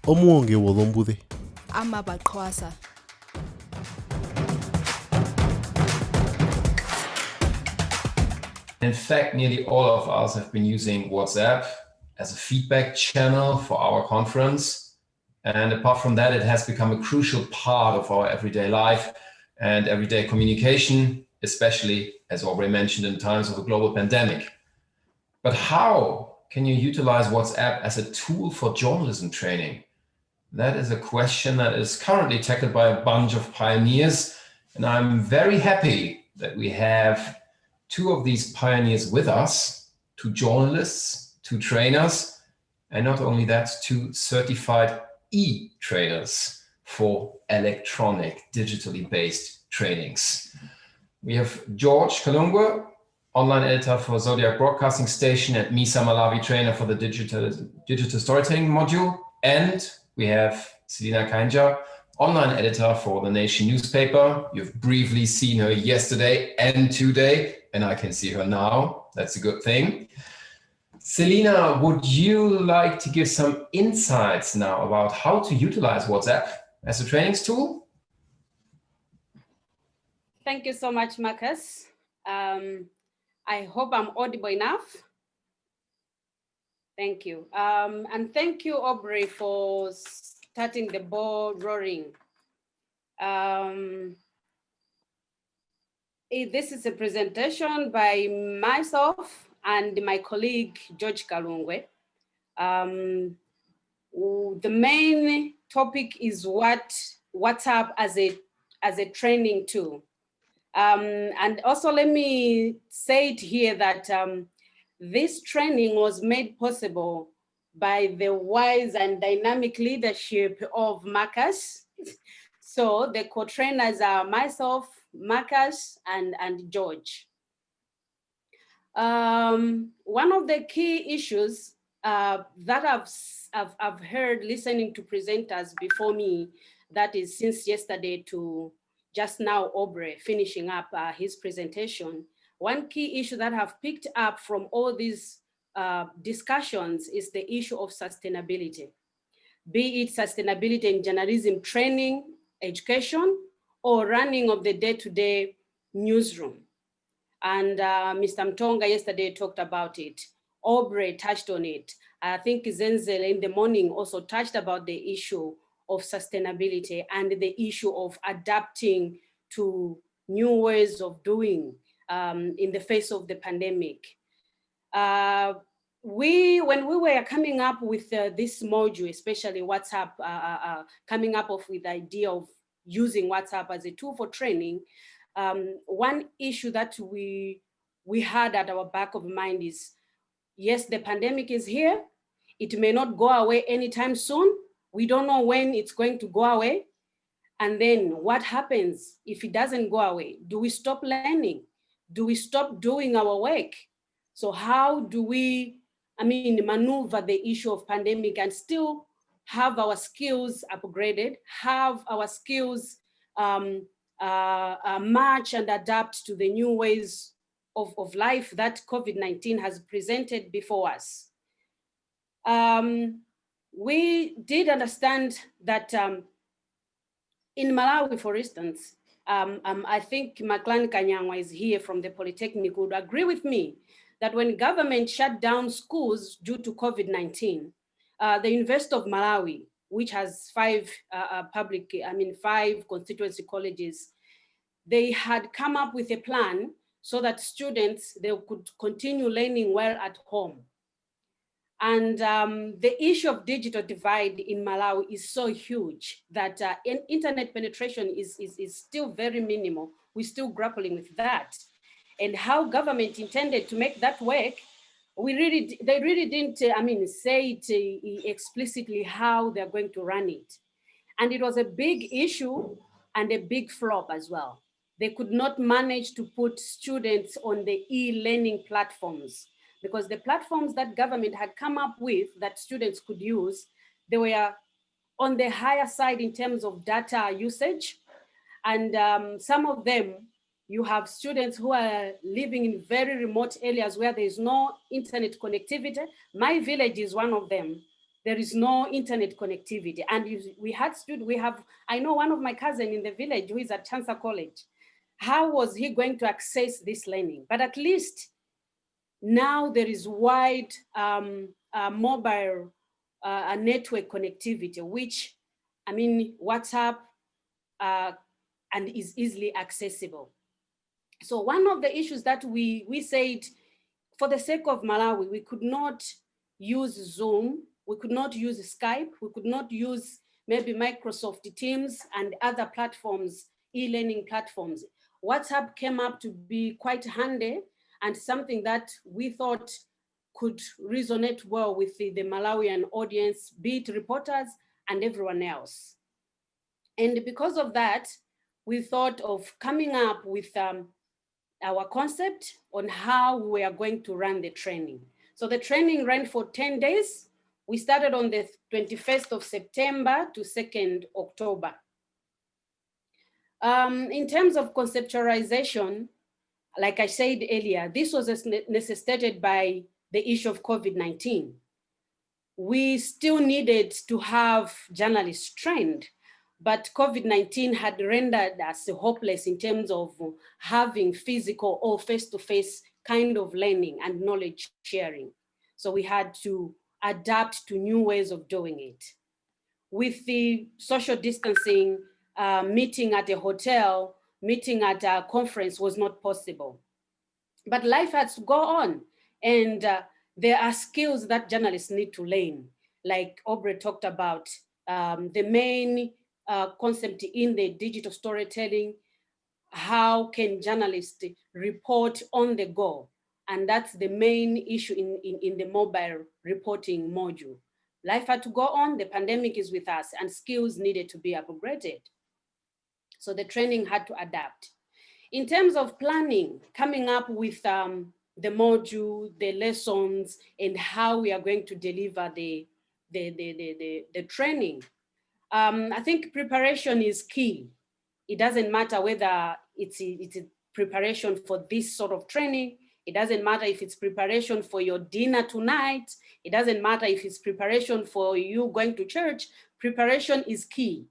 Omuuonge Uozombuze. Amaba hoasa. In fact, nearly all of us have been using WhatsApp as a feedback channel for our conference. And apart from that, it has become a crucial part of our everyday life and everyday communication, especially, as already mentioned, in times of a global pandemic. But how can you utilize WhatsApp as a tool for journalism training? That is a question that is currently tackled by a bunch of pioneers. And I'm very happy that we have two of these pioneers with us, two journalists, two trainers, and not only that, two certified e-trainers for electronic, digitally based trainings. We have George Kalungwe, online editor for Zodiac Broadcasting Station and MISA Malawi trainer for the digital storytelling module. And we have Selina Kainja, online editor for The Nation newspaper. You've briefly seen her yesterday and today, and I can see her now. That's a good thing. Selina, would you like to give some insights now about how to utilize WhatsApp as a training tool? Thank you so much, Marcus. I hope I'm audible enough. Thank you. And thank you, Aubrey, for starting the ball rolling. This is a presentation by myself and my colleague, George Kalungwe. The main topic is WhatsApp as a training tool. And also let me say it here that this training was made possible by the wise and dynamic leadership of Marcus. So the co-trainers are myself, Marcus, and George. One of the key issues that I've heard listening to presenters before me, that is since yesterday to just now Aubrey finishing up his presentation, one key issue that I've picked up from all these discussions is the issue of sustainability, be it sustainability in journalism training, education, or running of the day-to-day newsroom. And Mr. Mtonga yesterday talked about it. Aubrey touched on it. I think Zenzel in the morning also touched about the issue of sustainability and the issue of adapting to new ways of doing in the face of the pandemic. When we were coming up with this module, especially WhatsApp, coming up with the idea of using WhatsApp as a tool for training, one issue that we had at our back of mind is, yes, the pandemic is here. It may not go away anytime soon. We don't know when it's going to go away. And then what happens if it doesn't go away? Do we stop learning? Do we stop doing our work? So how do we, maneuver the issue of pandemic and still have our skills upgraded, have our skills match and adapt to the new ways of life that COVID-19 has presented before us? We did understand that in Malawi, for instance, I think Maklan Kanyangwa is here from the Polytechnic, would agree with me that when government shut down schools due to COVID-19, the University of Malawi, which has five constituency colleges, they had come up with a plan so that students, they could continue learning well at home. And the issue of digital divide in Malawi is so huge that internet penetration is still very minimal. We're still grappling with that. And how government intended to make that work, they really didn't say it explicitly how they're going to run it. And it was a big issue and a big flop as well. They could not manage to put students on the e-learning platforms, because the platforms that government had come up with that students could use, they were on the higher side in terms of data usage. And some of them, you have students who are living in very remote areas where there is no internet connectivity. My village is one of them. there is no internet connectivity. And we had students, I know one of my cousins in the village who is at Chancellor College. How was he going to access this learning? But at least now there is wide mobile network connectivity, which, I mean, WhatsApp, and is easily accessible. So one of the issues that we said, for the sake of Malawi, we could not use Zoom, we could not use Skype, we could not use maybe Microsoft Teams and other platforms, e-learning platforms. WhatsApp came up to be quite handy and something that we thought could resonate well with the Malawian audience, be it reporters and everyone else. And because of that, we thought of coming up with our concept on how we are going to run the training. So the training ran for 10 days. We started on the 21st of September to 2nd October. In terms of conceptualization, like I said earlier, this was necessitated by the issue of COVID-19. We still needed to have journalists trained, but COVID-19 had rendered us hopeless in terms of having physical or face-to-face kind of learning and knowledge sharing. So we had to adapt to new ways of doing it. With the social distancing, meeting at a hotel, meeting at a conference was not possible. But life has to go on, and there are skills that journalists need to learn. Like Aubrey talked about, the main concept in the digital storytelling, how can journalists report on the go? And that's the main issue in the mobile reporting module. Life had to go on, the pandemic is with us, and skills needed to be upgraded. So the training had to adapt. In terms of planning, coming up with the module, the lessons, and how we are going to deliver the training, I think preparation is key. It doesn't matter whether it's a preparation for this sort of training. It doesn't matter if it's preparation for your dinner tonight. It doesn't matter if it's preparation for you going to church. Preparation is key.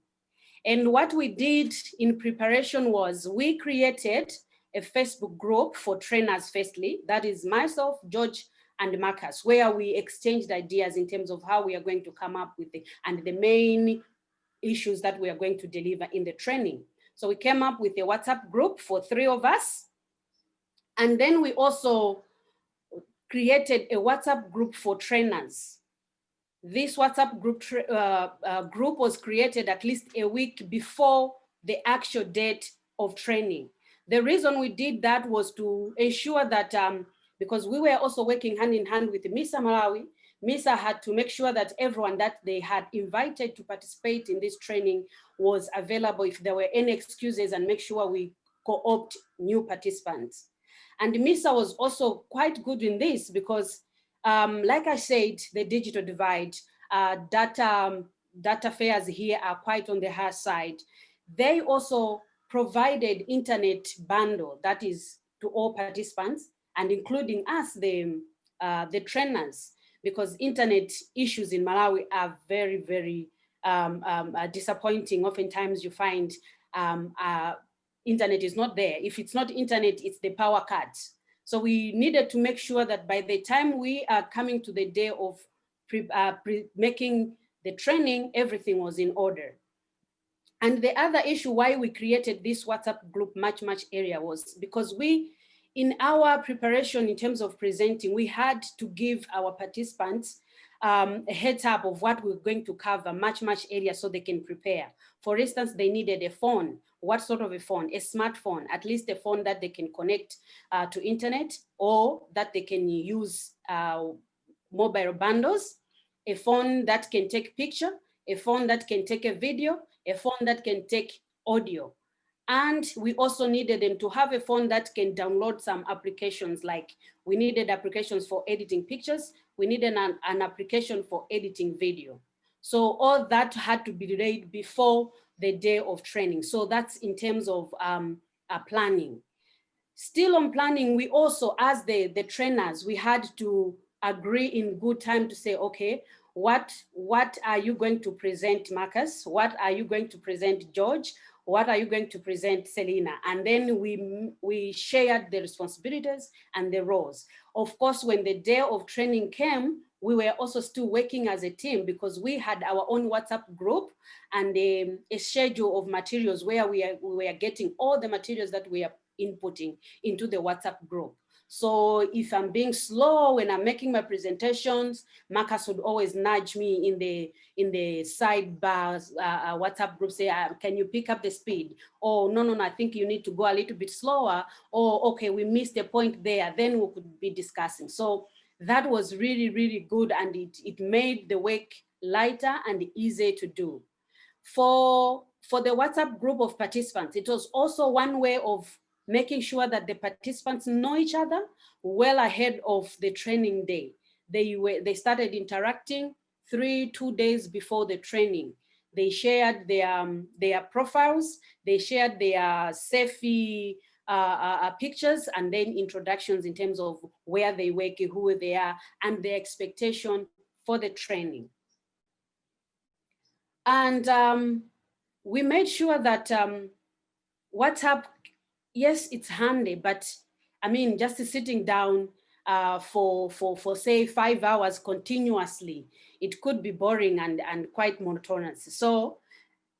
And what we did in preparation was we created a Facebook group for trainers, firstly. That is myself, George, and Marcus, where we exchanged ideas in terms of how we are going to come up with the main issues that we are going to deliver in the training. So we came up with a WhatsApp group for 3 of us. And then we also created a WhatsApp group for trainers. This WhatsApp group was created at least a week before the actual date of training. The reason we did that was to ensure that, because we were also working hand in hand with MISA Malawi, MISA had to make sure that everyone that they had invited to participate in this training was available if there were any excuses, and make sure we co-opt new participants. And MISA was also quite good in this because, like I said, the digital divide, data fares here are quite on the high side. They also provided internet bundle that is to all participants, and including us, the trainers, because internet issues in Malawi are very, very disappointing. Oftentimes you find internet is not there. If it's not internet, it's the power cut. So we needed to make sure that by the time we are coming to the day of making the training, everything was in order. And the other issue why we created this WhatsApp group much earlier was because we, in our preparation in terms of presenting, we had to give our participants a heads up of what we're going to cover much earlier so they can prepare. For instance, they needed a phone. What sort of a phone? A smartphone, at least a phone that they can connect to internet, or that they can use mobile bundles, a phone that can take picture, a phone that can take a video, a phone that can take audio. And we also needed them to have a phone that can download some applications, like we needed applications for editing pictures, we needed an application for editing video. So all that had to be ready before the day of training. So that's in terms of planning. Still on planning, we also, as the trainers, we had to agree in good time to say, okay, what are you going to present, Marcus? What are you going to present, George? What are you going to present, Selena? And then we shared the responsibilities and the roles. Of course, when the day of training came, we were also still working as a team because we had our own WhatsApp group and a schedule of materials where we were getting all the materials that we are inputting into the WhatsApp group. So if I'm being slow when I'm making my presentations, Marcus would always nudge me in the sidebars WhatsApp group, say, can you pick up the speed? Oh, no, I think you need to go a little bit slower. Or, okay, we missed a point there. Then we could be discussing. So that was really, really good. And it made the work lighter and easier to do. For the WhatsApp group of participants, it was also one way of making sure that the participants know each other well ahead of the training day. They started interacting 2 days before the training. They shared their profiles, they shared their selfie pictures, and then introductions in terms of where they work, who they are, and their expectation for the training. And we made sure that WhatsApp, yes, it's handy, but I mean, just sitting down for say 5 hours continuously, it could be boring and quite monotonous. So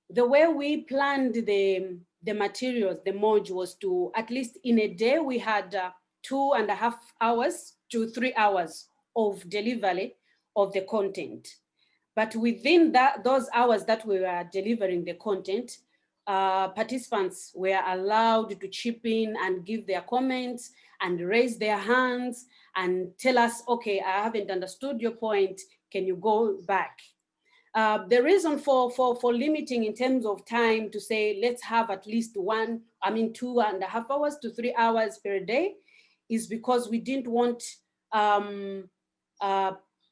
the way we planned the materials, the module, was to at least in a day we had 2.5 hours to 3 hours of delivery of the content. But within those hours that we were delivering the content, participants were allowed to chip in and give their comments and raise their hands and tell us, okay, I haven't understood your point. Can you go back? The reason for limiting in terms of time to say, let's have at least 2.5 hours to 3 hours per day is because we didn't want,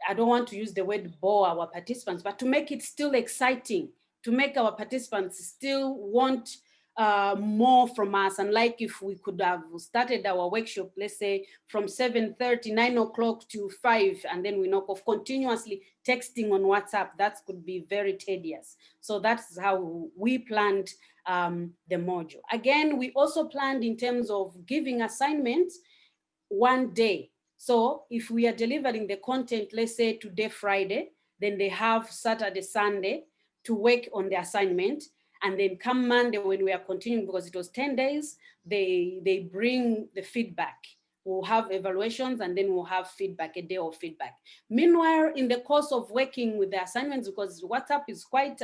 I don't want to use the word bore our participants, but to make it still exciting, to make our participants still want more from us. And like if we could have started our workshop, let's say from 7:30, 9 o'clock to 5, and then we knock off continuously texting on WhatsApp, that could be very tedious. So that's how we planned the module. Again, we also planned in terms of giving assignments one day. So if we are delivering the content, let's say today, Friday, then they have Saturday, Sunday to work on the assignment. And then come Monday, when we are continuing, because it was 10 days, they bring the feedback. We'll have evaluations and then we'll have feedback, a day of feedback. Meanwhile, in the course of working with the assignments, because WhatsApp is quite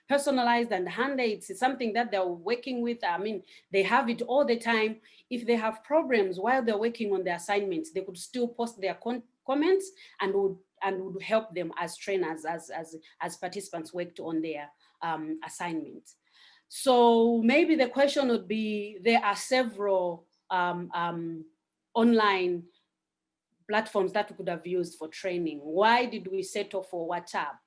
personalized and handy, it's something that they're working with. I mean, they have it all the time. If they have problems while they're working on the assignments, they could still post their comments and would help them as trainers, as participants worked on their assignments. So maybe the question would be, there are several online platforms that we could have used for training. Why did we settle for WhatsApp?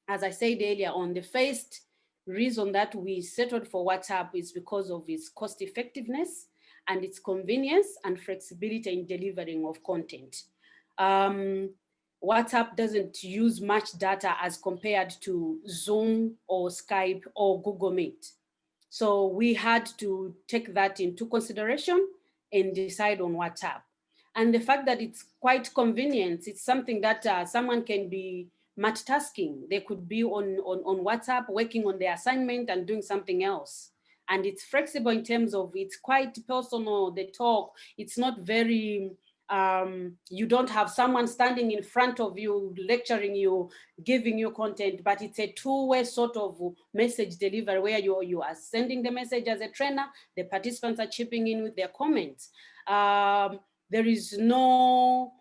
As I said earlier on, the first reason that we settled for WhatsApp is because of its cost effectiveness and its convenience and flexibility in delivering of content. WhatsApp doesn't use much data as compared to Zoom or Skype or Google Meet. So we had to take that into consideration and decide on WhatsApp. And the fact that it's quite convenient, it's something that someone can be multitasking. They could be on WhatsApp working on their assignment and doing something else. And it's flexible in terms of, it's quite personal, the talk. It's not very, you don't have someone standing in front of you, lecturing you, giving you content, but it's a two-way sort of message delivery where you are sending the message as a trainer, the participants are chipping in with their comments. There is no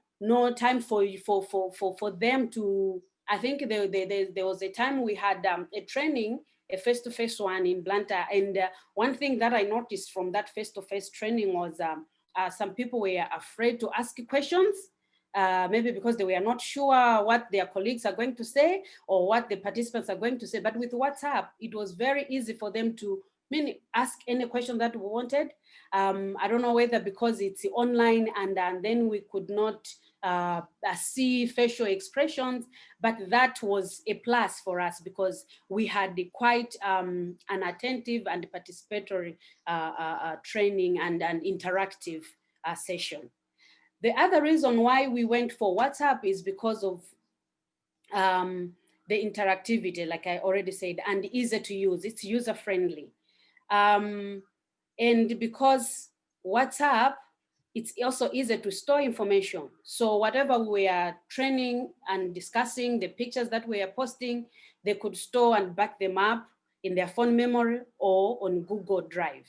time for them to, I think there was a time we had a training, a face-to-face one in Blantyre. And one thing that I noticed from that face-to-face training was some people were afraid to ask questions, maybe because they were not sure what their colleagues are going to say or what the participants are going to say. But with WhatsApp, it was very easy for them to ask any question that we wanted. I don't know whether because it's online and then we could not see facial expressions, but that was a plus for us because we had quite an attentive and participatory training and an interactive session. The other reason why we went for WhatsApp is because of the interactivity, like I already said, and easy to use. It's user friendly. And because WhatsApp, it's also easy to store information. So whatever we are training and discussing, the pictures that we are posting, they could store and back them up in their phone memory or on Google Drive.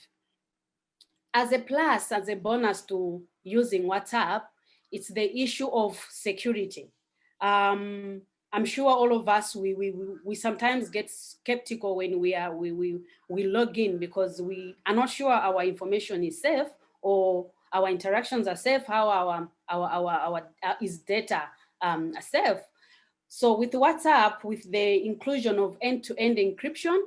As a plus, as a bonus to using WhatsApp, it's the issue of security. I'm sure all of us, we sometimes get skeptical when we log in because we are not sure our information is safe or our interactions are safe, how our is data safe. So with WhatsApp, with the inclusion of end-to-end encryption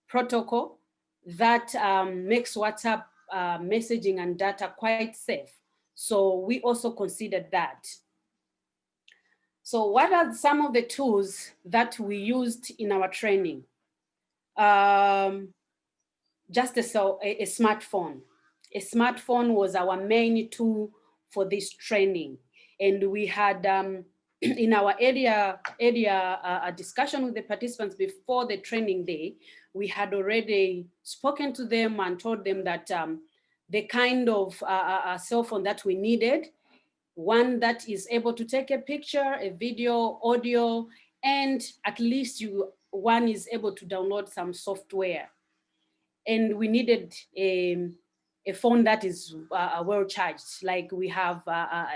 protocol, that makes WhatsApp messaging and data quite safe. So we also considered that. So what are some of the tools that we used in our training? Just a smartphone. A smartphone was our main tool for this training. And we had, in our area discussion with the participants before the training day, we had already spoken to them and told them that the kind of cell phone that we needed, one that is able to take a picture, a video, audio, and at least one is able to download some software. And we needed a phone that is well charged, like we have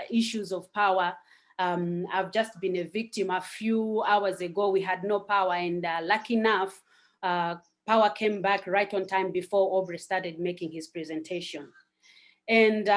issues of power. I've just been a victim a few hours ago. We had no power, and lucky enough, power came back right on time before Aubrey started making his presentation. And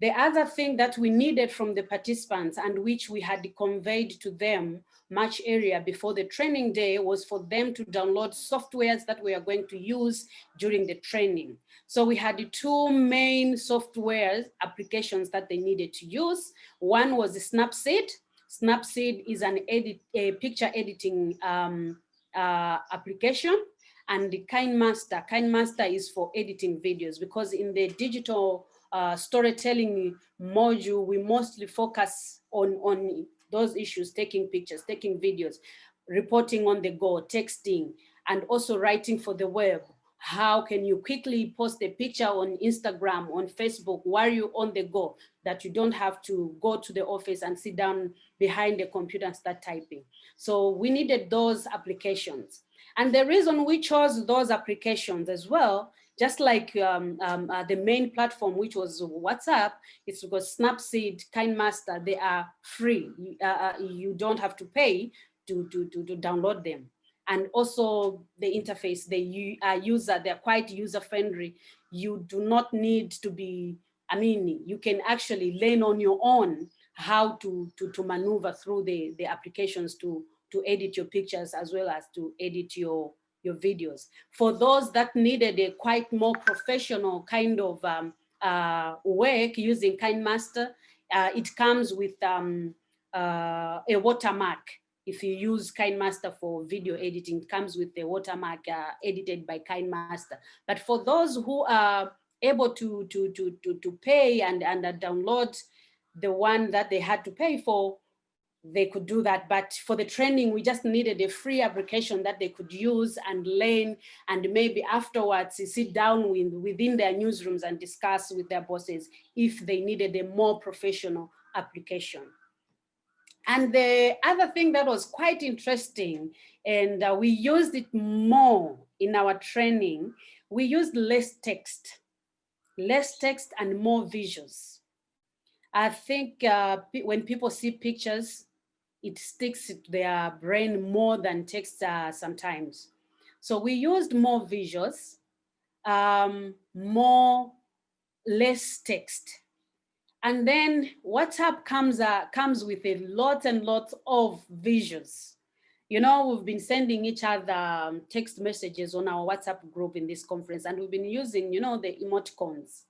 the other thing that we needed from the participants and which we had conveyed to them much earlier before the training day was for them to download softwares that we are going to use during the training. So we had the two main software applications that they needed to use. One was the Snapseed. Snapseed is a picture editing application. And the KineMaster is for editing videos, because in the digital storytelling module, we mostly focus on those issues: taking pictures, taking videos, reporting on the go, texting, and also writing for the web. How can you quickly post a picture on Instagram, on Facebook, while you're on the go, that you don't have to go to the office and sit down behind the computer and start typing? So we needed those applications. And the reason we chose those applications as well, just like the main platform, which was WhatsApp, it's because Snapseed, KineMaster, they are free. You don't have to pay to download them. And also the interface, they're quite user-friendly. You do not need to be, you can actually learn on your own how to maneuver through the applications to edit your pictures as well as to edit your videos. For those that needed a quite more professional kind of work using KineMaster, it comes with a watermark. If you use KineMaster for video editing, it comes with a watermark edited by KineMaster. But for those who are able to pay and download the one that they had to pay for, they could do that. But for the training, we just needed a free application that they could use and learn, and maybe afterwards sit down within their newsrooms and discuss with their bosses if they needed a more professional application. And the other thing that was quite interesting, and we used it more in our training, we used less text and more visuals. I think when people see pictures, it sticks to their brain more than text sometimes. So we used more visuals, less text. And then WhatsApp comes with a lot and lots of visuals. You know, we've been sending each other text messages on our WhatsApp group in this conference, and we've been using, the emoticons.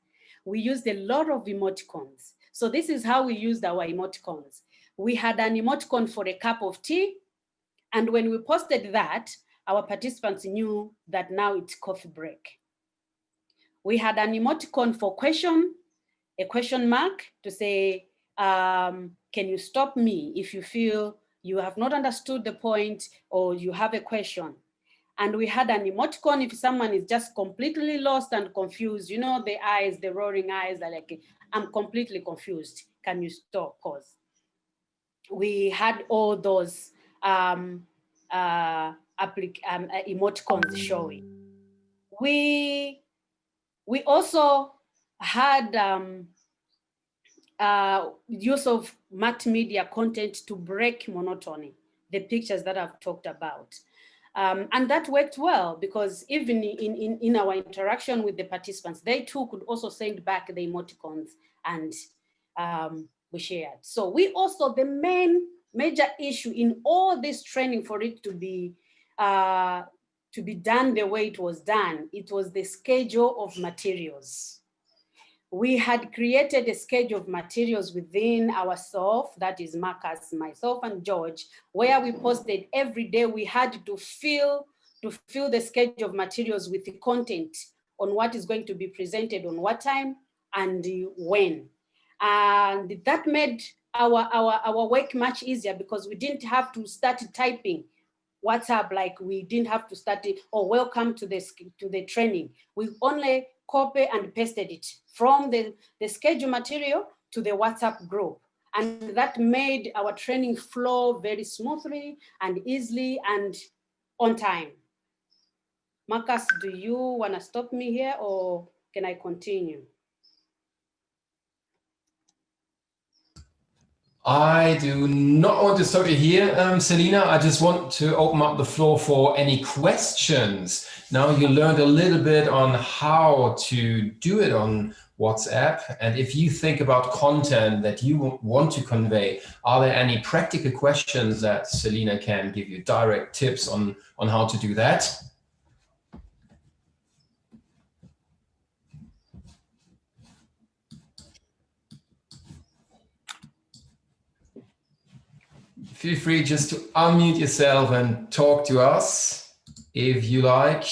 We used a lot of emoticons. So this is how we used our emoticons. We had an emoticon for a cup of tea. And when we posted that, our participants knew that now it's coffee break. We had an emoticon for question, a question mark to say, can you stop me if you feel you have not understood the point or you have a question? And we had an emoticon if someone is just completely lost and confused, you know, the eyes, the roaring eyes are like, I'm completely confused. Can you stop? Pause. We had all those emoticons showing. We also had use of multimedia content to break monotony, the pictures that I've talked about. And that worked well because even in our interaction with the participants, they too could also send back the emoticons and we shared. So we also, the major issue in all this training for it to be done the way it was done, it was the schedule of materials. We had created a schedule of materials within ourselves, that is Marcus, myself, and George, where we posted every day. We had to fill the schedule of materials with the content on what is going to be presented on what time and when. And that made our work much easier because we didn't have to start typing WhatsApp like we didn't have to start it or welcome to the training. We only copy and pasted it from the schedule material to the WhatsApp group. And that made our training flow very smoothly and easily and on time. Marcus, do you want to stop me here or can I continue? I do not want to stop you here, Selina. I just want to open up the floor for any questions. Now you learned a little bit on how to do it on WhatsApp. And if you think about content that you want to convey, are there any practical questions that Selina can give you direct tips on how to do that? Feel free just to unmute yourself and talk to us if you like.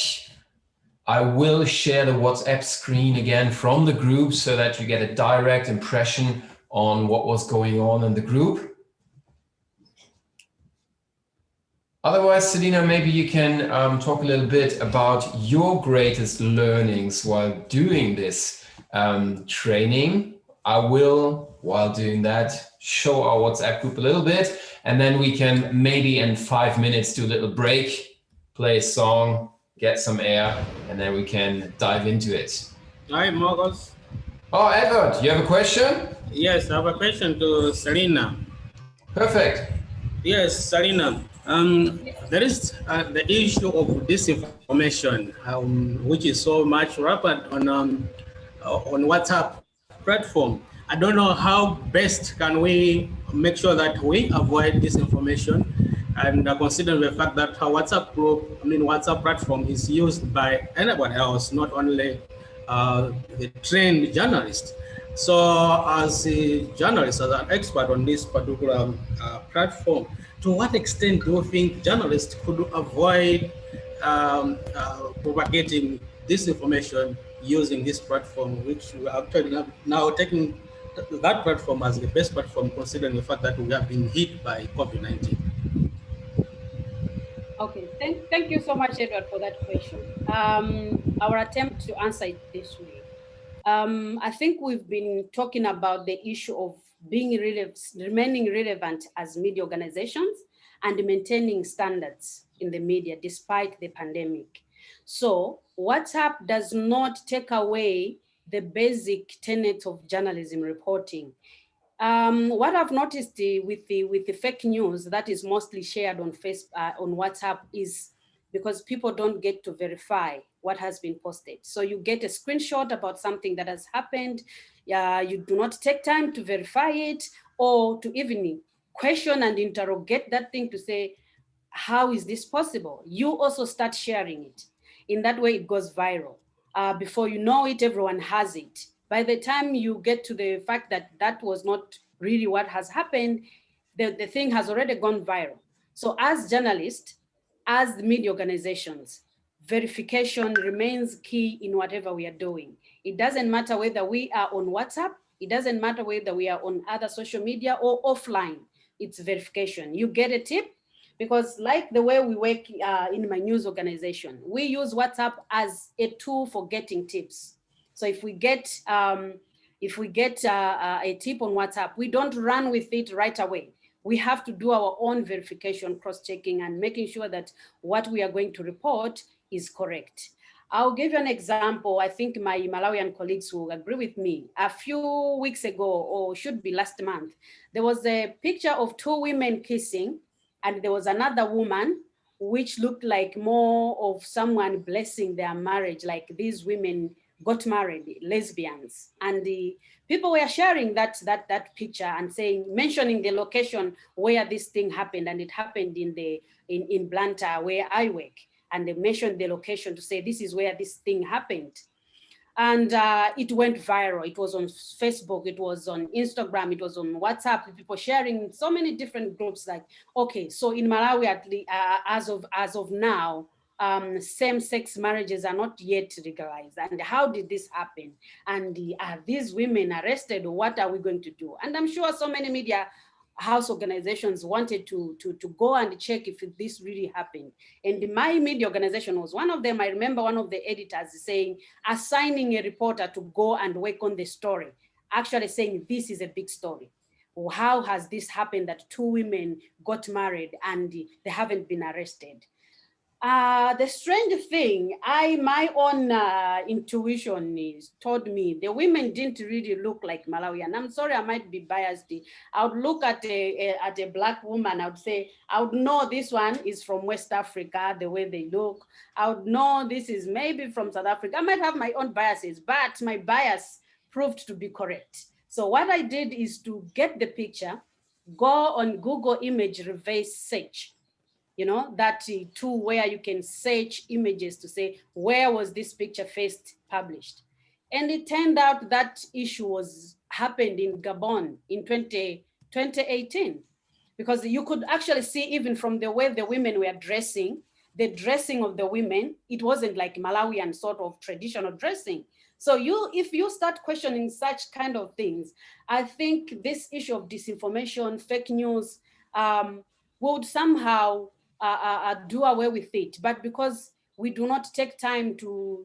I will share the WhatsApp screen again from the group so that you get a direct impression on what was going on in the group. Otherwise, Selina, maybe you can talk a little bit about your greatest learnings while doing this training. I will, while doing that, show our WhatsApp group a little bit, and then we can maybe in 5 minutes do a little break, play a song, get some air, and then we can dive into it. Hi, Marcus. Oh, Edward, you have a question? Yes, I have a question to Selina. Perfect. Yes, Selina. There is the issue of disinformation, which is so much rampant on WhatsApp platform. I don't know how best can we make sure that we avoid disinformation, and considering the fact that our WhatsApp platform is used by anyone else, not only the trained journalist. So as a journalist, as an expert on this particular platform, to what extent do you think journalists could avoid propagating disinformation using this platform, which we are actually now taking that platform as the best platform, considering the fact that we have been hit by COVID-19? Okay, thank you so much, Edward, for that question. Our attempt to answer it this way. I think we've been talking about the issue of remaining relevant as media organizations and maintaining standards in the media despite the pandemic. So WhatsApp does not take away the basic tenets of journalism reporting. What I've noticed with the fake news that is mostly shared on on WhatsApp is because people don't get to verify what has been posted. So you get a screenshot about something that has happened. You do not take time to verify it or to even question and interrogate that thing to say, how is this possible? You also start sharing it. In that way, it goes viral. Before you know it, everyone has it. By the time you get to the fact that that was not really what has happened, the thing has already gone viral. So as journalists, as the media organizations, verification remains key in whatever we are doing. It doesn't matter whether we are on WhatsApp, it doesn't matter whether we are on other social media or offline, it's verification. You get a tip, because like the way we work in my news organization, we use WhatsApp as a tool for getting tips. So if we get a tip on WhatsApp, we don't run with it right away. We have to do our own verification, cross-checking, and making sure that what we are going to report is correct. I'll give you an example. I think my Malawian colleagues will agree with me. A few weeks ago, or should be last month, there was a picture of two women kissing, and there was another woman which looked like more of someone blessing their marriage, like these women got married, lesbians. And the people were sharing that picture and saying, mentioning the location where this thing happened, and it happened in Blantyre, where I work. And they mentioned the location to say, this is where this thing happened. And it went viral. It was on Facebook, it was on Instagram, it was on WhatsApp, people sharing in so many different groups. Like, okay, so in Malawi, at least, as of now, same-sex marriages are not yet legalized. And how did this happen? And are these women arrested? What are we going to do? And I'm sure so many media house organizations wanted to go and check if this really happened. And my media organization was one of them. I remember one of the editors saying, assigning a reporter to go and work on the story, actually saying, this is a big story. How has this happened that two women got married and they haven't been arrested? The strange thing, my own intuition told me the women didn't really look like Malawian. I'm sorry, I might be biased. I would look at a black woman, I would say, I would know this one is from West Africa, the way they look. I would know this is maybe from South Africa. I might have my own biases, but my bias proved to be correct. So what I did is to get the picture, go on Google image reverse search, that tool where you can search images to say, where was this picture first published? And it turned out that issue happened in Gabon in 2018, because you could actually see, even from the way the women were dressing, the dressing of the women, it wasn't like Malawian sort of traditional dressing. So if you start questioning such kind of things, I think this issue of disinformation, fake news, would somehow do away with it. But because we do not take time to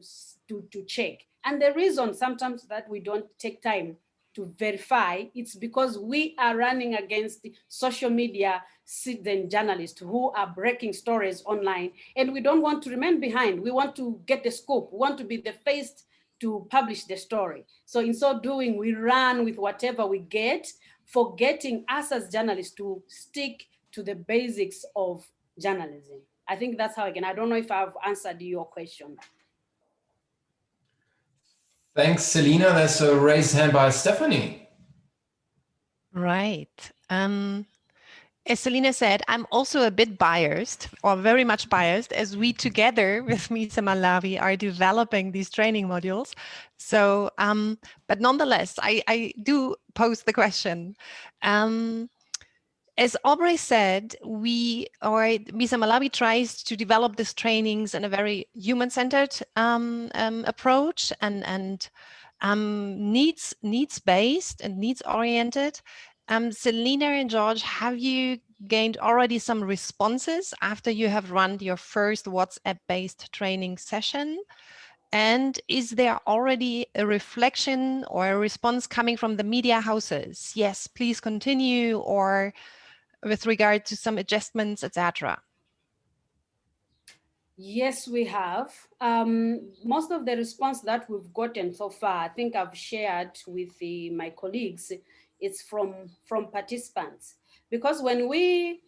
check, and the reason sometimes that we don't take time to verify, it's because we are running against social media citizen journalists who are breaking stories online, and we don't want to remain behind. We want to get the scoop. We want to be the first to publish the story. So in so doing, we run with whatever we get, forgetting us as journalists to stick to the basics of journalism. I think that's how I don't know if I've answered your question. Thanks, Selina. There's a raised hand by Stephanie. Right. As Selina said, I'm also a bit biased, or very much biased, as we together with MISA Malawi are developing these training modules. So, but nonetheless, I do pose the question. As Aubrey said, MISA Malawi tries to develop these trainings in a very human-centered approach and needs-based and needs-oriented. Selina and George, have you gained already some responses after you have run your first WhatsApp-based training session? And is there already a reflection or a response coming from the media houses? Yes, please continue, or with regard to some adjustments, etc.? Yes, we have. Most of the response that we've gotten so far, I think I've shared with my colleagues, it's from participants. Because when MISA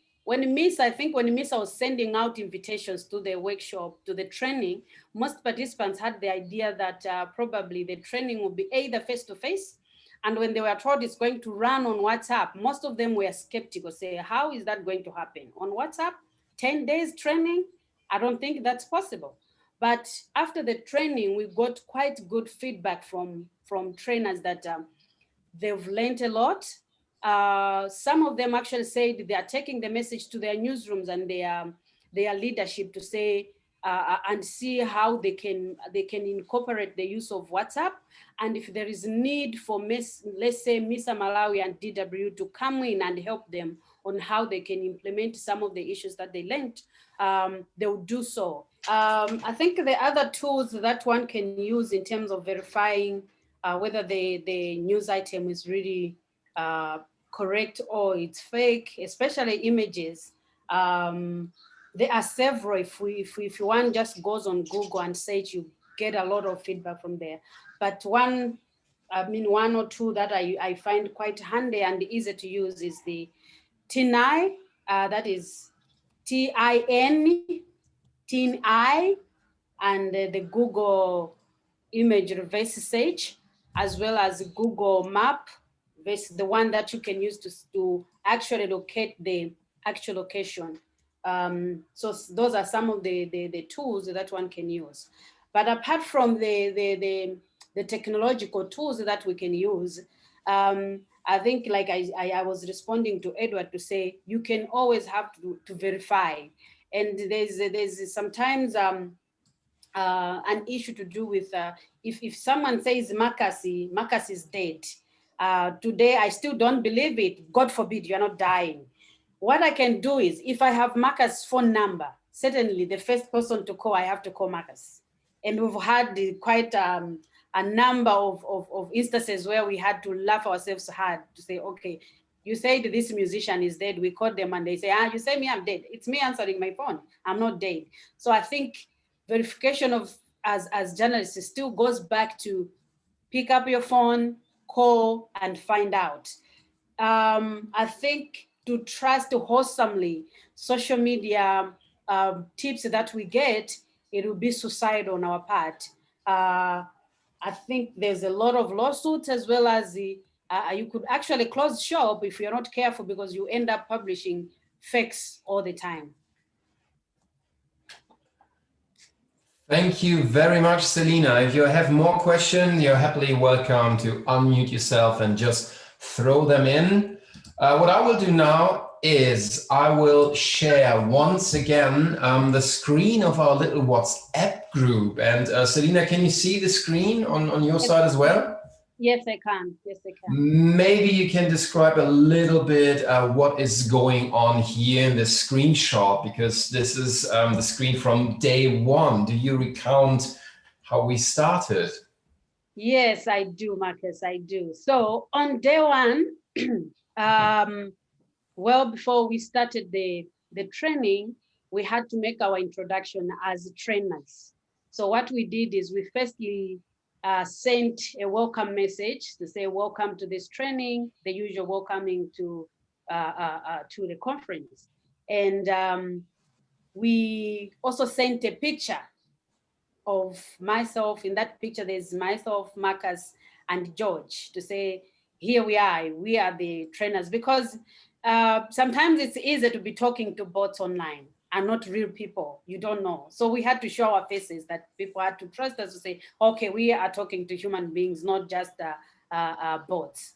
was sending out invitations to the workshop, to the training, most participants had the idea that probably the training would be either face-to-face, and when they were told it's going to run on WhatsApp, most of them were skeptical, say, how is that going to happen? On WhatsApp, 10 days training? I don't think that's possible. But after the training, we got quite good feedback from trainers that they've learned a lot. some of them actually said they are taking the message to their newsrooms and their leadership to say and see how they can incorporate the use of WhatsApp. And if there is need for, let's say, MISA Malawi and DW to come in and help them on how they can implement some of the issues that they learned, they will do so. I think the other tools that one can use in terms of verifying whether the news item is really correct or it's fake, especially images. There are several. If one just goes on Google and search, you get a lot of feedback from there. But one or two that I find quite handy and easy to use is the TINI, that is TIN, TINI, and the Google image reverse search, as well as Google Map, the one that you can use to actually locate the actual location. So those are some of the tools that one can use. But apart from the technological tools that we can use, I think, like I was responding to Edward to say, you can always have to verify. And there's sometimes an issue to do with if someone says Marcus is dead, today I still don't believe it. God forbid you're not dying. What I can do is, if I have Marcus' phone number, certainly the first person to call, I have to call Marcus. And we've had quite a number of instances where we had to laugh ourselves hard to say, okay, you said this musician is dead. We called them and they say, you say me, I'm dead. It's me answering my phone. I'm not dead. So I think verification of as journalists still goes back to pick up your phone, call, and find out. I think to trust wholesomely social media tips that we get, it will be suicide on our part. I think there's a lot of lawsuits, as well as you could actually close shop if you're not careful, because you end up publishing fakes all the time. Thank you very much, Selina. If you have more questions, you're happily welcome to unmute yourself and just throw them in. What I will do now is I will share once again the screen of our little WhatsApp group. And Selina, can you see the screen on your side as well? Yes, I can. Yes, I can. Maybe you can describe a little bit what is going on here in this screenshot, because this is the screen from day one. Do you recount how we started? Yes, I do, Marcus, I do. So on day one, well, before we started the training, we had to make our introduction as trainers. So what we did is we firstly sent a welcome message to say, welcome to this training, the usual welcoming to the conference. And we also sent a picture of myself. In that picture, there's myself, Marcus, and George, to say, here we are the trainers, because sometimes it's easy to be talking to bots online and not real people. You don't know. So we had to show our faces, that people had to trust us to say, okay, we are talking to human beings, not just bots.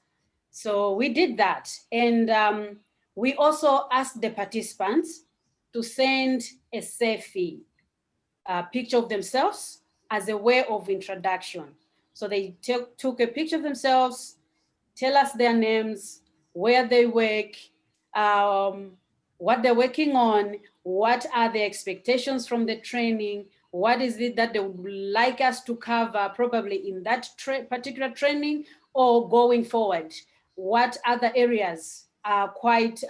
So we did that. And we also asked the participants to send a selfie picture of themselves as a way of introduction. So they took a picture of themselves, tell us their names, where they work, what they're working on, what are the expectations from the training, what is it that they would like us to cover probably in that particular training or going forward. What other areas are quite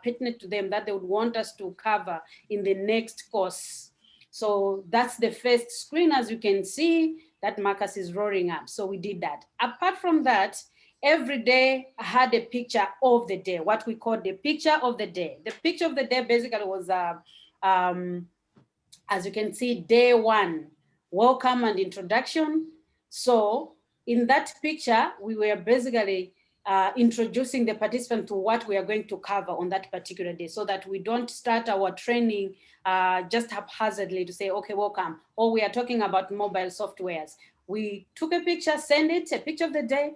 pertinent to them that they would want us to cover in the next course. So that's the first screen, as you can see, that Marcus is rolling up. So we did that. Apart from that, every day I had a picture of the day, what we call the picture of the day. The picture of the day basically was, as you can see, day one, welcome and introduction. So in that picture, we were basically introducing the participant to what we are going to cover on that particular day, so that we don't start our training just haphazardly to say, okay, welcome, or we are talking about mobile softwares. We took a picture, send it, a picture of the day,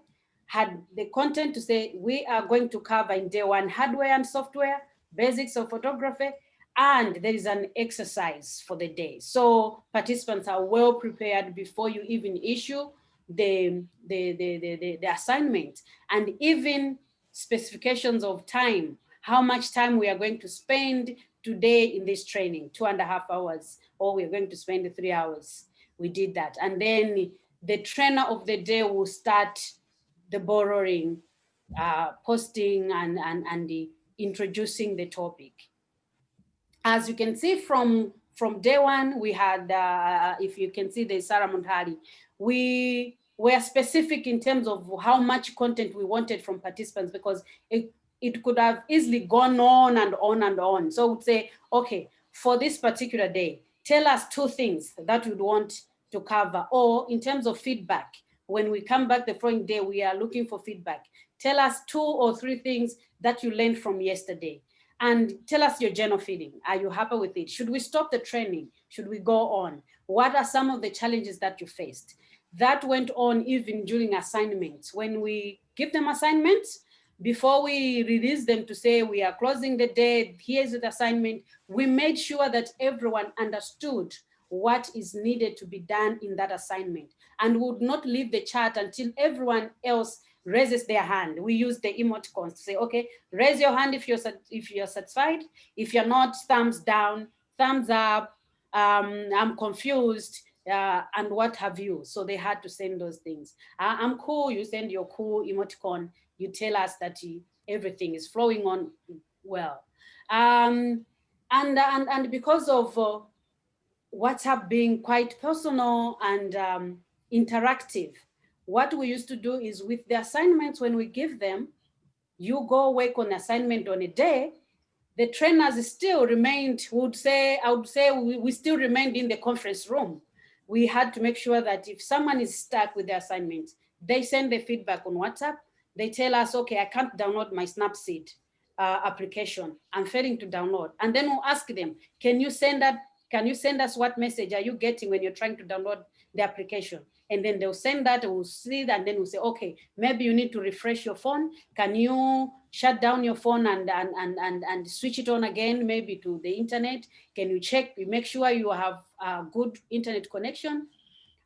had the content to say, we are going to cover in day one, hardware and software, basics of photography, and there is an exercise for the day. So participants are well prepared before you even issue the assignment, and even specifications of time, how much time we are going to spend today in this training, 2.5 hours, or we're going to spend 3 hours. We did that. And then the trainer of the day will start the borrowing, posting and the introducing the topic. As you can see from day one, we had, if you can see the Sarah Montari, we were specific in terms of how much content we wanted from participants, because it could have easily gone on and on and on. So we'd say, okay, for this particular day, tell us 2 things that we'd want to cover. Or in terms of feedback, when we come back the following day, we are looking for feedback. Tell us 2 or 3 things that you learned from yesterday. And tell us your general feeling. Are you happy with it? Should we stop the training? Should we go on? What are some of the challenges that you faced? That went on even during assignments. When we give them assignments, before we release them to say we are closing the day, here's the assignment, we made sure that everyone understood what is needed to be done in that assignment, and would not leave the chat until everyone else raises their hand. We use the emoticons to say, okay, raise your hand if you're satisfied. If you're not, thumbs down, thumbs up, I'm confused, and what have you. So they had to send those things. I'm cool, you send your cool emoticon, you tell us that everything is flowing on well. And because of WhatsApp being quite personal and interactive, what we used to do is with the assignments, when we give them, you go work on assignment on a day, the trainers still remained, I would say we still remained in the conference room. We had to make sure that if someone is stuck with the assignment, they send the feedback on WhatsApp. They tell us, okay, I can't download my Snapseed application. I'm failing to download. And then we'll ask them, can you send us what message are you getting when you're trying to download the application? And then they'll send that, we'll see that, and then we'll say, okay, maybe you need to refresh your phone. Can you shut down your phone and switch it on again, maybe to the internet? Can you check, make sure you have a good internet connection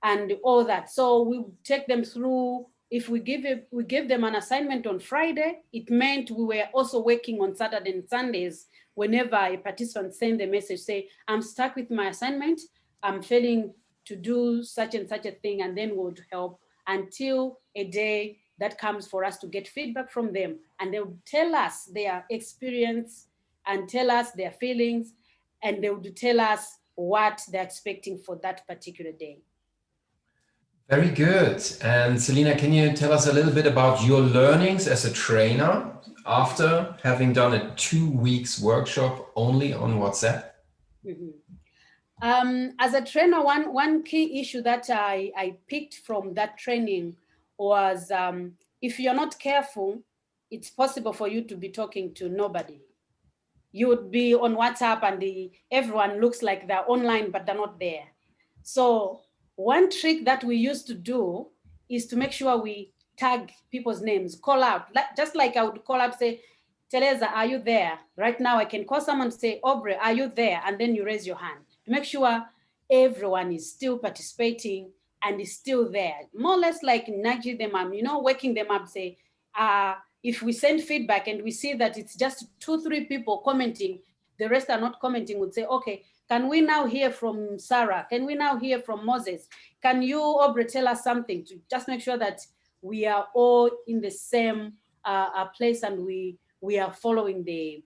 and all that? So we take them through. If we give them an assignment on Friday, it meant we were also working on Saturday and Sundays. Whenever a participant send a message, say, I'm stuck with my assignment, I'm failing to do such and such a thing, and then we'll help until a day that comes for us to get feedback from them. And they'll tell us their experience and tell us their feelings, and they would tell us what they're expecting for that particular day. Very good. And Selina, can you tell us a little bit about your learnings as a trainer after having done a 2 weeks workshop only on WhatsApp? Mm-hmm. As a trainer, one key issue that I picked from that training was if you're not careful, it's possible for you to be talking to nobody. You would be on WhatsApp and everyone looks like they're online, but they're not there. So one trick that we used to do is to make sure we tag people's names, call out, just like I would call out, say, Teresa, are you there? Right now I can call someone, say, Aubrey, are you there? And then you raise your hand to make sure everyone is still participating and is still there. More or less like nudging them up, waking them up, say, if we send feedback and we see that it's just 2-3 people commenting, the rest are not commenting, would say, okay, can we now hear from Sarah? Can we now hear from Moses? Can you, Aubrey, tell us something to just make sure that we are all in the same place and we are following the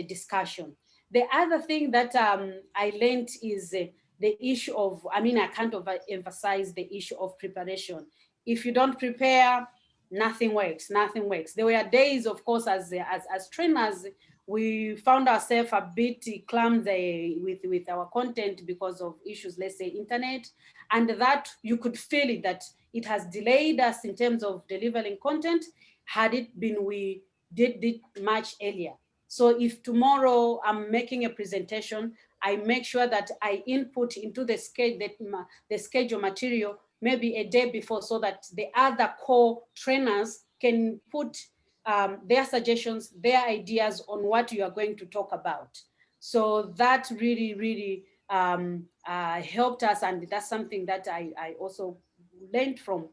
discussion. The other thing that I learned is the issue of, I can't overemphasize the issue of preparation. If you don't prepare, nothing works. There were days, of course, as trainers, we found ourselves a bit clumsy with our content because of issues, let's say internet, and that you could feel it, that it has delayed us in terms of delivering content. Had it been we did it much earlier. So if tomorrow I'm making a presentation, I make sure that I input into the schedule material maybe a day before, so that the other core trainers can put their suggestions, their ideas on what you are going to talk about. So that really helped us, and that's something that I also learned from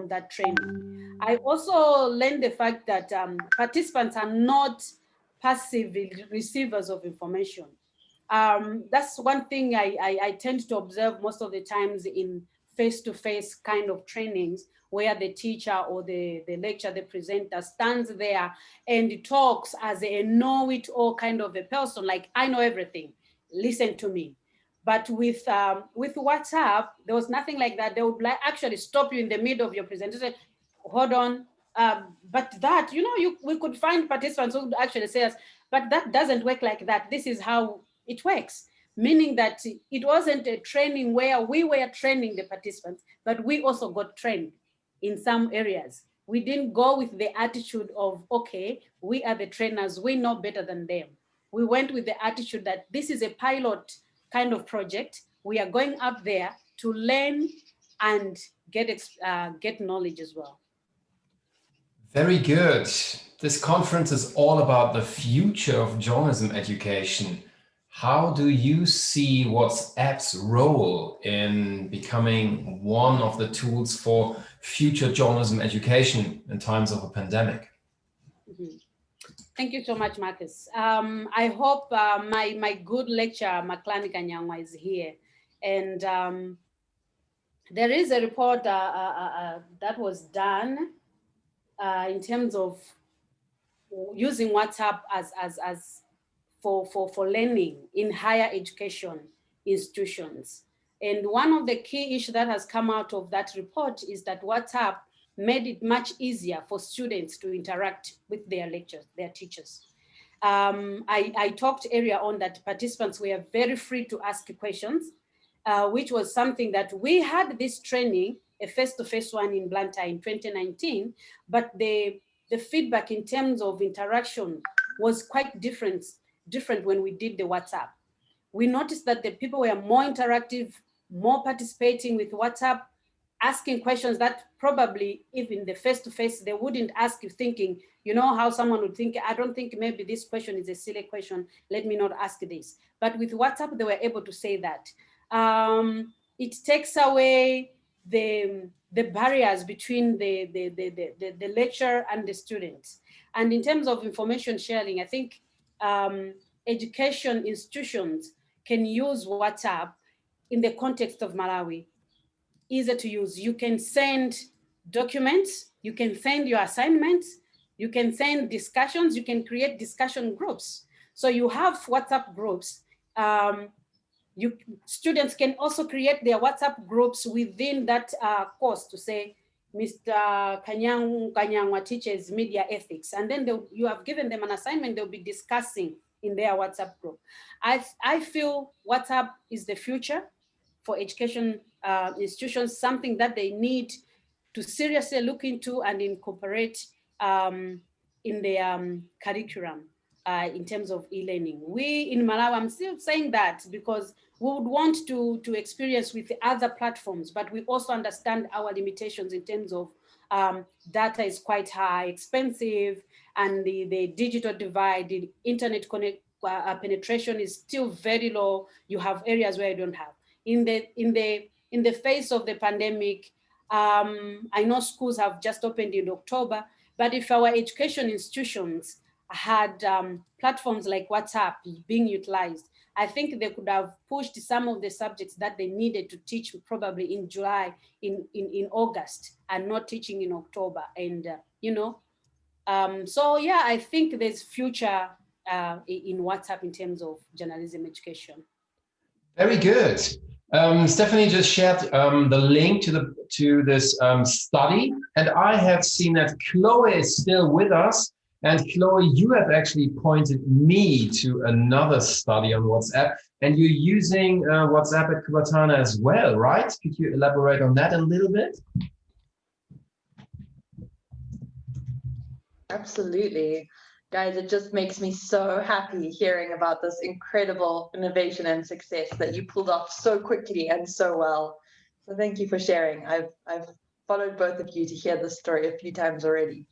that training. I also learned the fact that participants are not passive receivers of information. That's one thing I tend to observe most of the times in face-to-face kind of trainings, where the teacher or the lecturer, the presenter stands there and talks as a know-it-all kind of a person, like, I know everything, listen to me. But with WhatsApp, there was nothing like that. They would actually stop you in the middle of your presentation, hold on. But that, we could find participants who would actually say us, but that doesn't work like that. This is how it works. Meaning that it wasn't a training where we were training the participants, but we also got trained in some areas. We didn't go with the attitude of, okay, we are the trainers, we know better than them. We went with the attitude that this is a pilot kind of project. We are going out there to learn and get knowledge as well. Very good. This conference is all about the future of journalism education. How do you see WhatsApp's role in becoming one of the tools for future journalism education in times of a pandemic? Mm-hmm. Thank you so much, Marcus. I hope my good lecturer, Maklani Kanyangwa, is here. And there is a report that was done in terms of using WhatsApp as for learning in higher education institutions. And one of the key issues that has come out of that report is that WhatsApp made it much easier for students to interact with their lecturers, their teachers. I talked earlier on that participants were very free to ask questions, which was something that we had this training, a face-to-face one in Blantyre in 2019, but the feedback in terms of interaction was quite different when we did the WhatsApp. We noticed that the people were more interactive, more participating with WhatsApp, asking questions that probably even the face-to-face, they wouldn't ask you, thinking, you know how someone would think, I don't think maybe this question is a silly question, let me not ask this. But with WhatsApp, they were able to say that. It takes away the barriers between the lecturer and the students. And in terms of information sharing, I think education institutions can use WhatsApp in the context of Malawi. Easy to use. You can send documents, you can send your assignments, you can send discussions, you can create discussion groups. So you have WhatsApp groups. Students can also create their WhatsApp groups within that course to say, Mr. Kanyangwa teaches media ethics. And then you have given them an assignment, they'll be discussing in their WhatsApp group. I feel WhatsApp is the future for education institutions, something that they need to seriously look into and incorporate in their curriculum in terms of e-learning. We in Malawi, I'm still saying that because we would want to experience with the other platforms, but we also understand our limitations in terms of data is quite high, expensive, and the digital divide, the internet penetration is still very low. You have areas where you don't have. In the face of the pandemic, I know schools have just opened in October, but if our education institutions had platforms like WhatsApp being utilized, I think they could have pushed some of the subjects that they needed to teach probably in July, in August, and not teaching in October. And, so yeah, I think there's future in WhatsApp in terms of journalism education. Very good. Stephanie just shared the link to this study, and I have seen that Chloe is still with us. And Chloe, you have actually pointed me to another study on WhatsApp, and you're using WhatsApp at Kubatana as well, right? Could you elaborate on that a little bit? Absolutely. Guys, it just makes me so happy hearing about this incredible innovation and success that you pulled off so quickly and so well. So thank you for sharing. I've followed both of you to hear the story a few times already.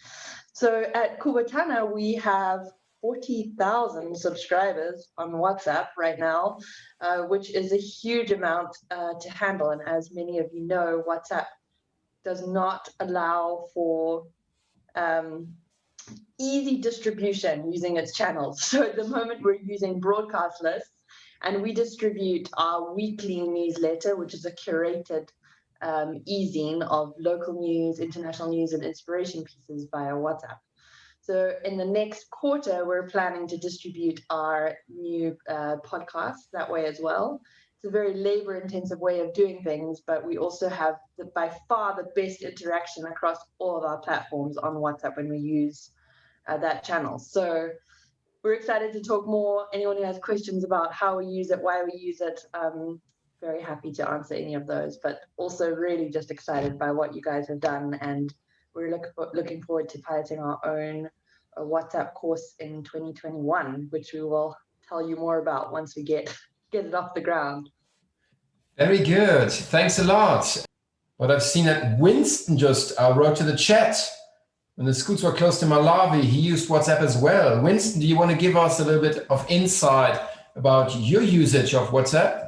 So at Kubatana, we have 40,000 subscribers on WhatsApp right now, which is a huge amount to handle. And as many of you know, WhatsApp does not allow for easy distribution using its channels. So at the moment we're using broadcast lists, and we distribute our weekly newsletter, which is a curated e-zine of local news, international news, and inspiration pieces via WhatsApp. So in the next quarter, we're planning to distribute our new podcast that way as well. It's a very labor-intensive way of doing things, but we also have by far the best interaction across all of our platforms on WhatsApp when we use that channel. So we're excited to talk more. Anyone who has questions about how we use it, why we use it, very happy to answer any of those, but also really just excited by what you guys have done. And we're looking forward to piloting our own WhatsApp course in 2021, which we will tell you more about once we get it off the ground. Very good. Thanks a lot. But I've seen that Winston just wrote to the chat. When the schools were close to Malawi, he used WhatsApp as well. Winston, do you want to give us a little bit of insight about your usage of WhatsApp?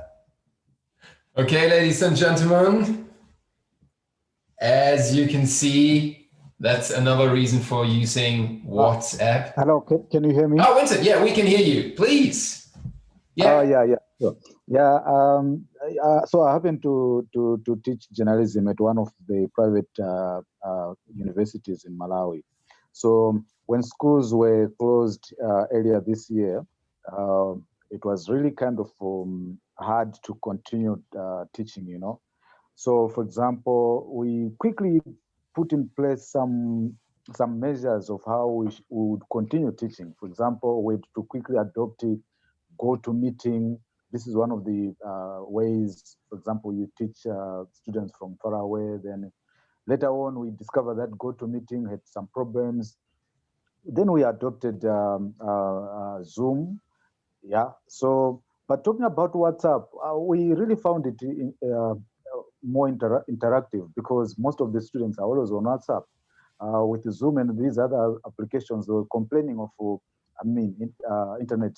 Okay, ladies and gentlemen, as you can see, that's another reason for using WhatsApp. Hello, can you hear me? Oh, Winston, yeah, we can hear you. Please. Yeah. Yeah, sure. Yeah. So I happen to teach journalism at one of the private universities in Malawi. So when schools were closed earlier this year, it was really kind of hard to continue teaching, you know. So, for example, we quickly put in place some measures of how we would continue teaching. For example, we had to quickly adopt it, GoToMeeting. This is one of the ways, for example, you teach students from far away. Then later on, we discovered that GoToMeeting had some problems. Then we adopted Zoom. Yeah. So, but talking about WhatsApp, we really found it more interactive because most of the students are always on WhatsApp. With Zoom and these other applications, they were complaining of, internet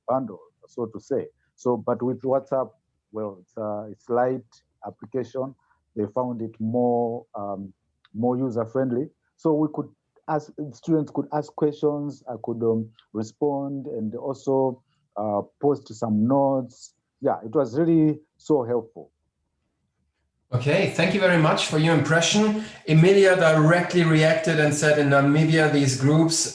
bundle, so to say. So, but with WhatsApp, well, it's light application. They found it more user friendly. So we could students could ask questions. I could respond and also post some notes. Yeah, it was really so helpful. Okay, thank you very much for your impression. Emilia directly reacted and said in Namibia, these groups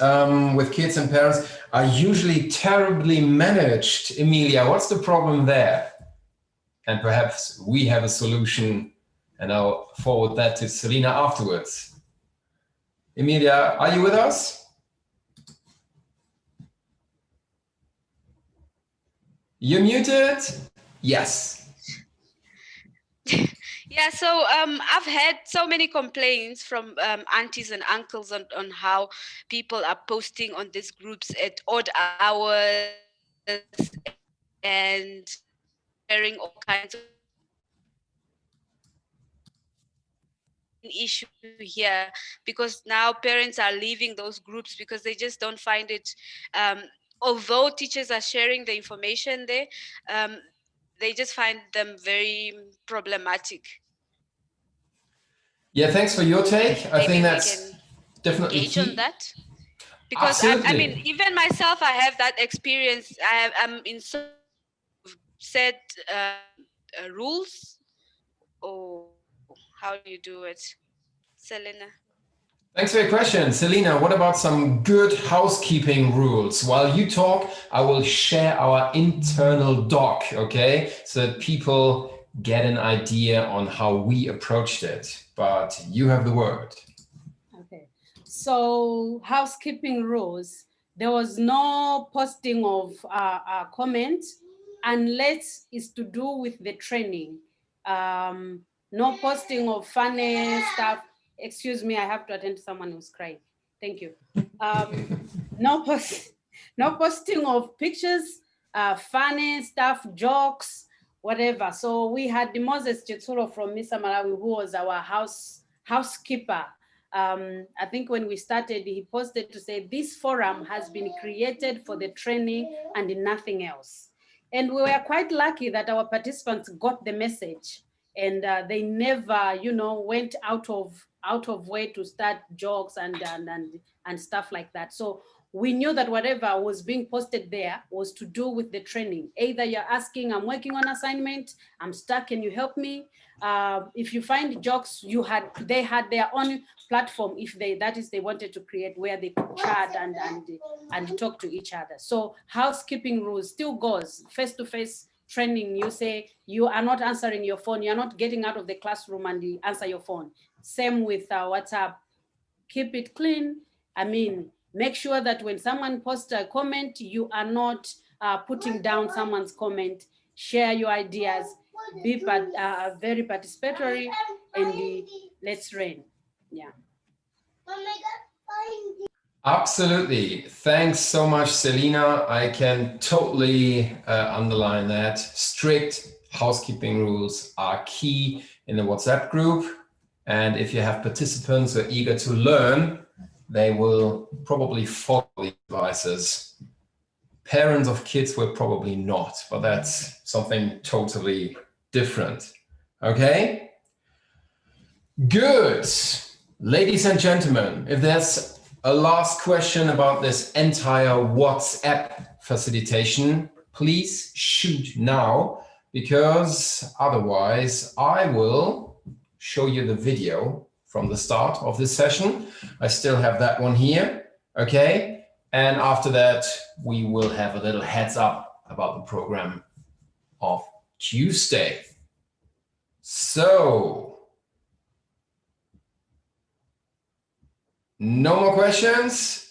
with kids and parents are usually terribly managed. Emilia, what's the problem there? And perhaps we have a solution, and I'll forward that to Selena afterwards. Emilia, are you with us? You're muted? Yes. Yeah, so I've had so many complaints from aunties and uncles on how people are posting on these groups at odd hours and sharing all kinds of issue here, because now parents are leaving those groups because they just don't find it, although teachers are sharing the information there, they just find them very problematic. Yeah, thanks for your take. I think that's definitely engage key. on that, because I mean, even myself, I have that experience. I'm in so set rules, or how do you do it, Selena? Thanks for your question. Selena, what about some good housekeeping rules? While you talk, I will share our internal doc, okay? So that people get an idea on how we approached it. But you have the word. Okay. So housekeeping rules. There was no posting of comments unless it's to do with the training. No posting of funny stuff. Excuse me, I have to attend to someone who's crying. Thank you. No posting of pictures, funny stuff, jokes, whatever. So we had the Moses Chetsuro from Mr. Malawi, who was our housekeeper. I think when we started, he posted to say, this forum has been created for the training and nothing else. And we were quite lucky that our participants got the message, and they never, went out of way to start jokes and stuff like that. So we knew that whatever was being posted there was to do with the training. Either you're asking, I'm working on assignment, I'm stuck, can you help me? If you find jokes, they had their own platform they wanted to create, where they could chat and talk to each other. So housekeeping rules still goes. Face-to-face training, you say you are not answering your phone, you're not getting out of the classroom and you answer your phone. Same with WhatsApp. Keep it clean. I mean, make sure that when someone posts a comment, you are not putting down someone's comment. Share your ideas, be very participatory, and let's learn. Yeah. Absolutely. Thanks so much, Selina. I can totally underline that. Strict housekeeping rules are key in the WhatsApp group. And if you have participants who are eager to learn, they will probably follow the advices. Parents of kids will probably not, but that's something totally different. Okay? Good. Ladies and gentlemen, if there's a last question about this entire WhatsApp facilitation, please shoot now, because otherwise I will show you the video from the start of this session. I still have that one here, okay? And after that, we will have a little heads up about the program of Tuesday. So, no more questions?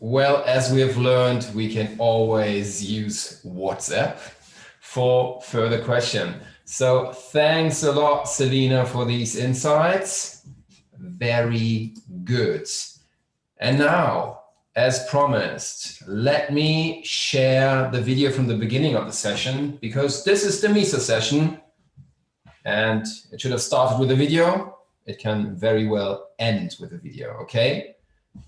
Well, as we have learned, we can always use WhatsApp for further question. So thanks a lot, Selina, for these insights. Very good. And now, as promised, let me share the video from the beginning of the session, because this is the MISA session and it should have started with a video. It can very well end with a video, okay?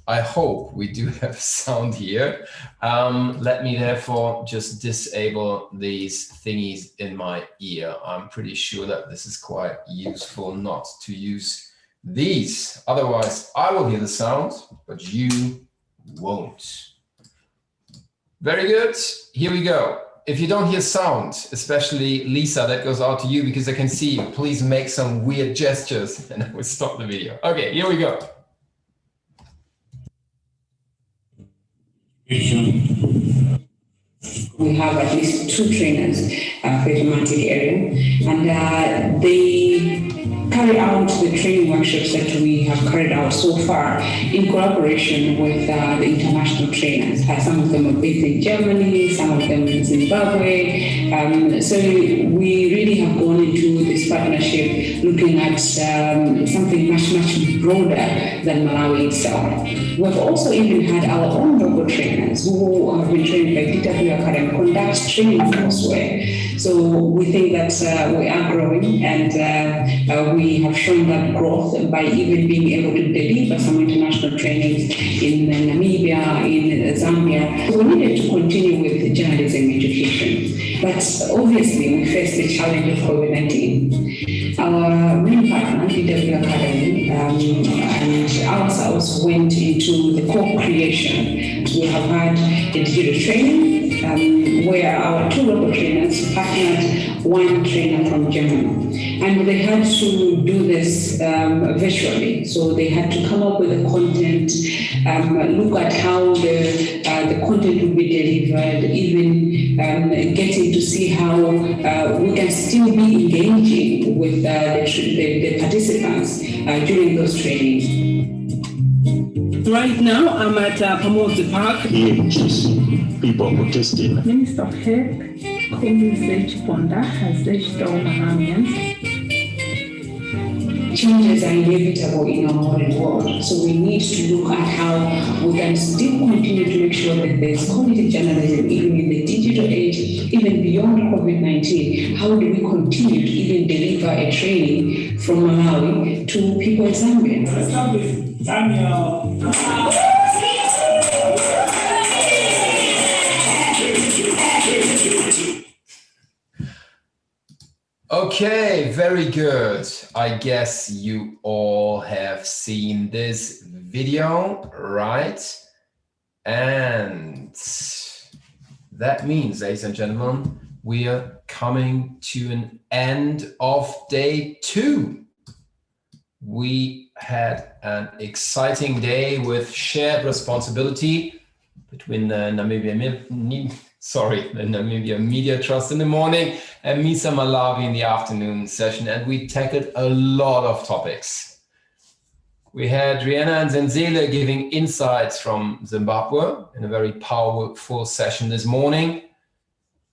I hope we do have sound here. Let me therefore just disable these thingies in my ear. I'm pretty sure that this is quite useful not to use these. Otherwise, I will hear the sound, but you won't. Very good, here we go. If you don't hear sound, especially Lisa, that goes out to you because I can see you. Please make some weird gestures and I will stop the video. Okay, here we go. We have at least 2 trainers for the thematic area, and they carry out the training workshops that we have carried out so far in collaboration with the international trainers. Some of them are based in Germany, some of them in Zimbabwe. So we really have gone into this partnership looking at something much, much broader than Malawi itself. We've also even had our own local trainers who have been trained by DW Academy conduct training elsewhere. So we think that we are growing, and we have shown that growth by even being able to deliver some international trainings in Namibia, in Zambia. So we needed to continue with journalism education. But obviously we faced the challenge of COVID-19. Our main partner, DW Academy, and ourselves went into the co-creation. We have had a digital training where our 2 local trainers partnered 1 trainer from Germany. And they had to do this virtually. So they had to come up with the content, look at how the content would be delivered, even getting to see how we can still be engaging with the participants during those trainings. Right now, I'm at Pamozi Park. People protesting. Minister of Health, Komi Ponda, has reached all Malawians. Changes are inevitable in our modern world, so we need to look at how we can still continue to make sure that there's quality journalism even in the digital age, even beyond COVID-19? How do we continue to even deliver a training from Malawi to people in Zambia? Okay, very good. I guess you all have seen this video, right? And that means, ladies and gentlemen, we are coming to an end of day 2. We had an exciting day with shared responsibility between the Namibia Media Trust in the morning and MISA Malawi in the afternoon session, and we tackled a lot of topics. We had Rihanna and Zenzele giving insights from Zimbabwe in a very powerful session this morning.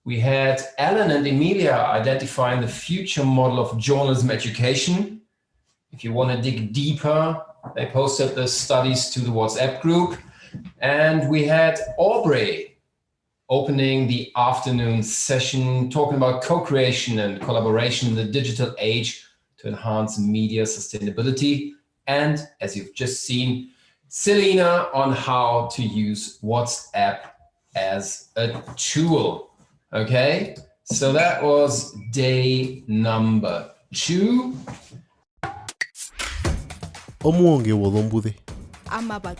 We had Alan and Emilia identifying the future model of journalism education. If you want to dig deeper, they posted the studies to the WhatsApp group. And we had Aubrey opening the afternoon session, talking about co-creation and collaboration in the digital age to enhance media sustainability. And as you've just seen, Selena on how to use WhatsApp as a tool. Okay, so that was day number 2. Omuuonge Uozombuze. Amaba.